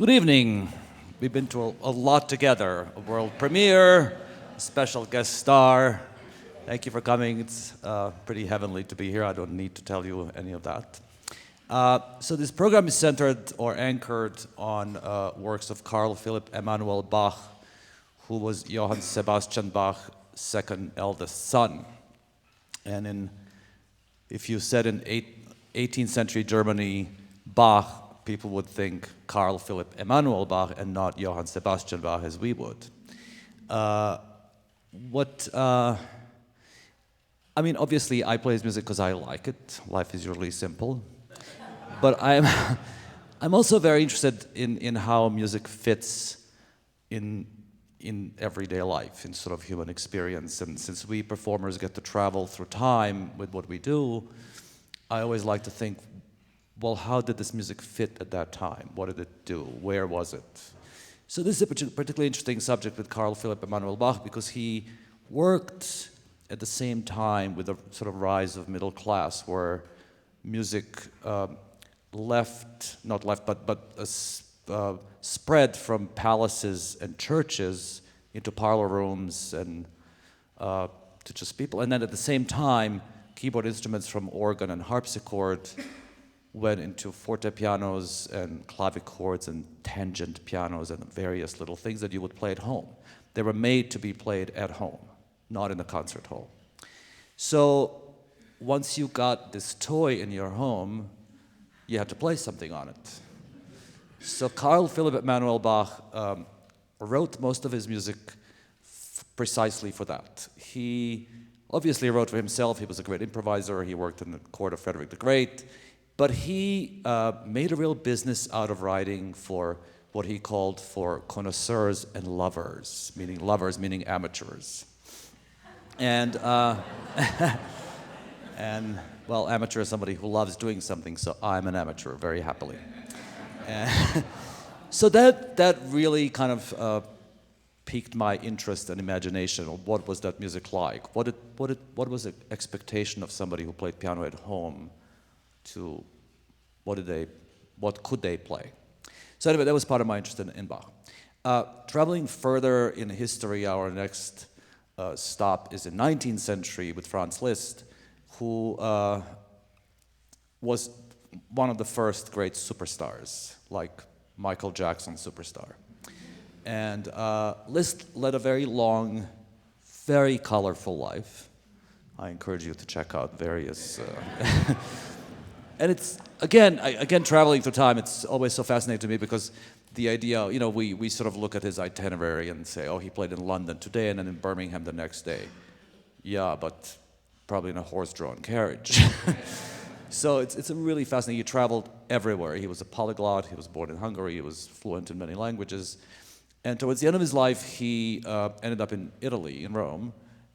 Good evening. We've been to a lot together. A world premiere, a special guest star. Thank you for coming. It's pretty heavenly to be here. I don't need to tell you any of that. So this program is centered or anchored on works of Carl Philipp Emanuel Bach, who was Johann Sebastian Bach's second eldest son. And if you said in 18th century Germany, Bach, people would think Carl Philipp Emanuel Bach and not Johann Sebastian Bach as we would. Obviously I play his music because I like it. Life is usually simple. But I'm also very interested in how music fits in everyday life, in sort of human experience. And since we performers get to travel through time with what we do, I always like to think, well, how did this music fit at that time? What did it do? Where was it? So this is a particularly interesting subject with Carl Philipp Emanuel Bach because he worked at the same time with the sort of rise of middle class, where music spread from palaces and churches into parlor rooms and to just people. And then at the same time, keyboard instruments from organ and harpsichord went into fortepianos and clavichords and tangent pianos and various little things that you would play at home. They were made to be played at home, not in the concert hall. So once you got this toy in your home, you had to play something on it. So Carl Philipp Emanuel Bach wrote most of his music precisely for that. He obviously wrote for himself. He was a great improviser. He worked in the court of Frederick the Great. But he made a real business out of writing for what he called for connoisseurs and lovers, meaning amateurs. And well, amateur is somebody who loves doing something, so I'm an amateur, very happily. So that really kind of piqued my interest and imagination. What was that music like? What was the expectation of somebody who played piano at home to what could they play? So anyway, that was part of my interest in Bach. Traveling further in history, our next stop is in 19th century with Franz Liszt, who was one of the first great superstars, like Michael Jackson superstar. And Liszt led a very long, very colorful life. I encourage you to check out various... And it's, again, traveling through time, it's always so fascinating to me because the idea, we sort of look at his itinerary and say, oh, he played in London today and then in Birmingham the next day. Yeah, but probably in a horse-drawn carriage. So it's a really fascinating. He traveled everywhere. He was a polyglot. He was born in Hungary. He was fluent in many languages. And towards the end of his life, he ended up in Italy, in Rome,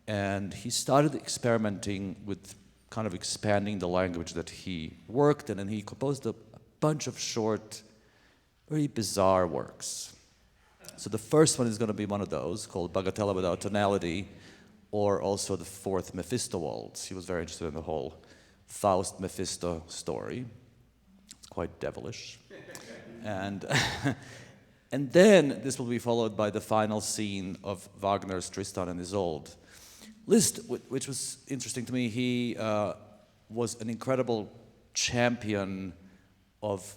and he started experimenting with kind of expanding the language that he worked in, and he composed a bunch of short, very bizarre works. So the first one is going to be one of those, called Bagatella Without Tonality, or also the fourth Mephisto Waltz. He was very interested in the whole Faust-Mephisto story. It's quite devilish. And then this will be followed by the final scene of Wagner's Tristan and Isolde. Liszt, which was interesting to me, he was an incredible champion of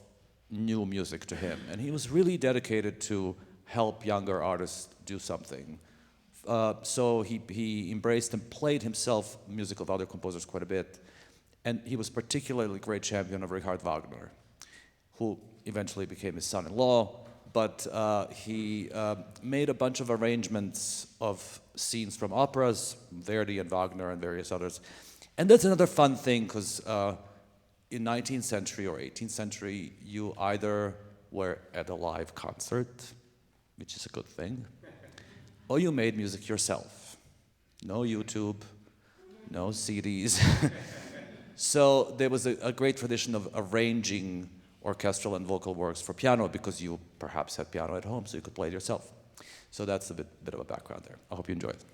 new music to him. And he was really dedicated to help younger artists do something. So he embraced and played himself music of other composers quite a bit. And he was particularly a great champion of Richard Wagner, who eventually became his son-in-law. But he made a bunch of arrangements of scenes from operas, Verdi and Wagner and various others. And that's another fun thing, because in 19th century or 18th century, you either were at a live concert, which is a good thing, or you made music yourself. No YouTube, no CDs. So there was a great tradition of arranging orchestral and vocal works for piano because you perhaps had piano at home, so you could play it yourself. So that's a bit of a background there. I hope you enjoy it.